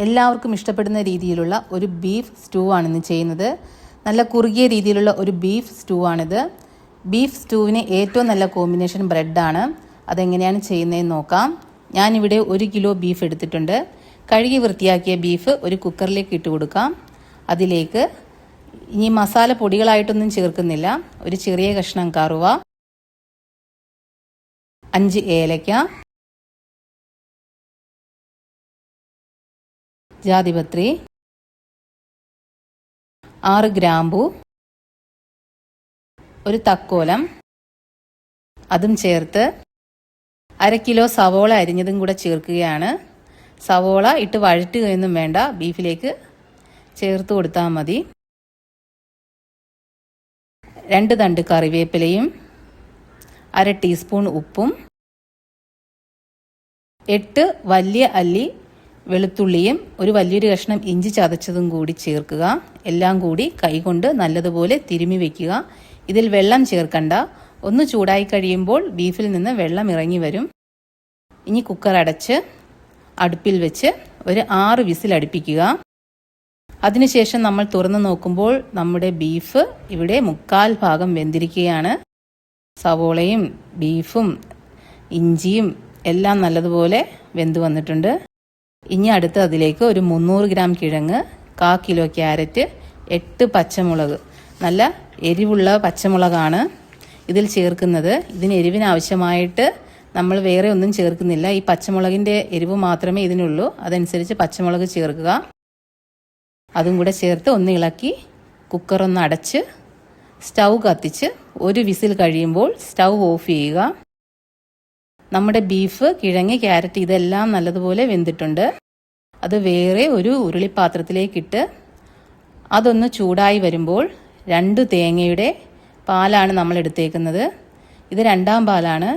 എല്ലാവർക്കും ഇഷ്ടപ്പെടുന്ന രീതിയിലുള്ള ഒരു ബീഫ് സ്റ്റൂ ആണ് ഇന്ന് ചെയ്യുന്നത്. നല്ല കുറുകിയ രീതിയിലുള്ള ഒരു ബീഫ് സ്റ്റൂ ആണിത്. ബീഫ് സ്റ്റൂവിന് ഏറ്റവും നല്ല കോമ്പിനേഷൻ ബ്രെഡാണ്. അതെങ്ങനെയാണ് ചെയ്യുന്നതെന്ന് നോക്കാം. ഞാനിവിടെ 1 കിലോ ബീഫ് എടുത്തിട്ടുണ്ട്. കഴുകി വൃത്തിയാക്കിയ ബീഫ് ഒരു കുക്കറിലേക്ക് ഇട്ട് കൊടുക്കാം. അതിലേക്ക് ഇനി മസാല പൊടികളായിട്ടൊന്നും ചേർക്കുന്നില്ല. ഒരു ചെറിയ കഷ്ണം കറുവ, 5 ഏലക്ക, ജാതിപത്രി, 6 ഗ്രാമ്പു, ഒരു തക്കോലം, അതും ചേർത്ത് 1/2 കിലോ സവോള അരിഞ്ഞതും കൂടെ ചേർക്കുകയാണ്. സവോള ഇട്ട് വഴറ്റുകയൊന്നും വേണ്ട, ബീഫിലേക്ക് ചേർത്ത് കൊടുത്താൽ മതി. 2 തണ്ട് കറിവേപ്പിലയും 1/2 ടീസ്പൂൺ ഉപ്പും 8 വലിയ അല്ലി വെളുത്തുള്ളിയും ഒരു വലിയൊരു കഷ്ണം ഇഞ്ചി ചതച്ചതും കൂടി ചേർക്കുക. എല്ലാം കൂടി കൈകൊണ്ട് നല്ലതുപോലെ തിരുമ്മി വയ്ക്കുക. ഇതിൽ വെള്ളം ചേർക്കണ്ട. ഒന്ന് ചൂടായി കഴിയുമ്പോൾ ബീഫിൽ നിന്ന് വെള്ളം ഇറങ്ങി വരും. ഇനി കുക്കർ അടച്ച് അടുപ്പിൽ വെച്ച് ഒരു 6 വിസിൽ അടുപ്പിക്കുക. അതിനുശേഷം നമ്മൾ തുറന്നു നോക്കുമ്പോൾ നമ്മുടെ ബീഫ് ഇവിടെ 1/4 ഭാഗം വെന്തിരിക്കുകയാണ്. സവോളയും ബീഫും ഇഞ്ചിയും എല്ലാം നല്ലതുപോലെ വെന്ത് വന്നിട്ടുണ്ട്. ഇനി അടുത്ത് അതിലേക്ക് ഒരു 300 ഗ്രാം കിഴങ്ങ്, 1/4 കിലോ ക്യാരറ്റ്, 8 പച്ചമുളക്, നല്ല എരിവുള്ള പച്ചമുളകാണ് ഇതിൽ ചേർക്കുന്നത്. ഇതിന് എരിവിനാവശ്യമായിട്ട് നമ്മൾ വേറെ ഒന്നും ചേർക്കുന്നില്ല. ഈ പച്ചമുളകിൻ്റെ എരിവ് മാത്രമേ ഇതിനുള്ളൂ. അതനുസരിച്ച് പച്ചമുളക് ചേർക്കുക. അതും കൂടെ ചേർത്ത് ഒന്ന് ഇളക്കി കുക്കറൊന്ന് അടച്ച് സ്റ്റൗ കത്തിച്ച് 1 വിസിൽ കഴിയുമ്പോൾ സ്റ്റൗ ഓഫ് ചെയ്യുക. നമ്മുടെ ബീഫ്, കിഴങ്ങ്, ക്യാരറ്റ് ഇതെല്ലാം നല്ലതുപോലെ വെന്തിട്ടുണ്ട്. അത് വേറെ ഒരു ഉരുളിപ്പാത്രത്തിലേക്കിട്ട് അതൊന്ന് ചൂടായി വരുമ്പോൾ 2 തേങ്ങയുടെ പാലാണ് നമ്മൾ എടുത്തേക്കുന്നത്. ഇത് 2ാം പാലാണ്.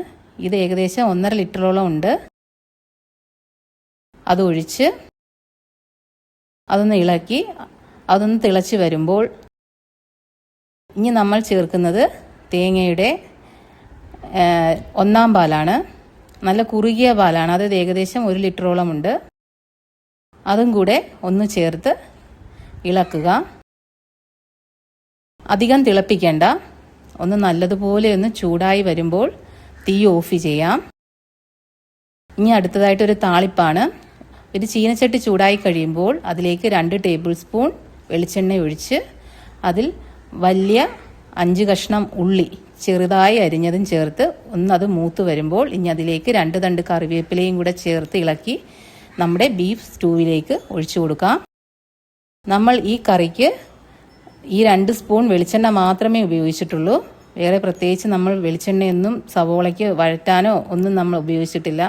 ഇത് ഏകദേശം 1.5 ലിറ്ററോളം ഉണ്ട്. അതൊഴിച്ച് അതൊന്ന് ഇളക്കി അതൊന്ന് തിളച്ച് വരുമ്പോൾ ഇനി നമ്മൾ ചേർക്കുന്നത് തേങ്ങയുടെ 1ാം പാലാണ്. നല്ല കുറുകിയ പാലാണ്. അത് ഏകദേശം 1 ലിറ്ററോളം ഉണ്ട്. അതും കൂടെ ഒന്ന് ചേർത്ത് ഇളക്കുക. അധികം തിളപ്പിക്കേണ്ട. ഒന്ന് നല്ലതുപോലെ ഒന്ന് ചൂടായി വരുമ്പോൾ തീ ഓഫ് ചെയ്യാം. ഇനി അടുത്തതായിട്ടൊരു താളിപ്പാണ്. ഒരു ചീനച്ചട്ടി ചൂടായി കഴിയുമ്പോൾ അതിലേക്ക് 2 ടേബിൾ സ്പൂൺ വെളിച്ചെണ്ണ ഒഴിച്ച് അതിൽ വലിയ 5 കഷ്ണം ഉള്ളി ചെറുതായി അരിഞ്ഞതും ചേർത്ത് അത് മൂത്ത് വരുമ്പോൾ ഇനി അതിലേക്ക് 2 തണ്ട് കറിവേപ്പിലയും കൂടെ ചേർത്ത് ഇളക്കി നമ്മുടെ ബീഫ് സ്റ്റൂവിലേക്ക് ഒഴിച്ചു കൊടുക്കാം. നമ്മൾ ഈ കറിക്ക് ഈ 2 സ്പൂൺ വെളിച്ചെണ്ണ മാത്രമേ ഉപയോഗിച്ചിട്ടുള്ളൂ. വേറെ പ്രത്യേകിച്ച് നമ്മൾ വെളിച്ചെണ്ണയൊന്നും സവോളയ്ക്ക് വഴറ്റാനോ ഒന്നും നമ്മൾ ഉപയോഗിച്ചിട്ടില്ല.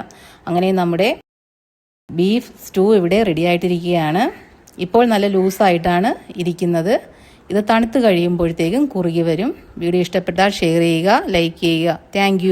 അങ്ങനെ നമ്മുടെ ബീഫ് സ്റ്റൂ ഇവിടെ റെഡി ആയിട്ടിരിക്കുകയാണ്. ഇപ്പോൾ നല്ല ലൂസായിട്ടാണ് ഇരിക്കുന്നത്. ഇത് തണുത്ത് കഴിയുമ്പോഴത്തേക്കും കുറുകി വരും. വീഡിയോ ഇഷ്ടപ്പെട്ടാൽ ഷെയർ ചെയ്യുക, ലൈക്ക് ചെയ്യുക. താങ്ക്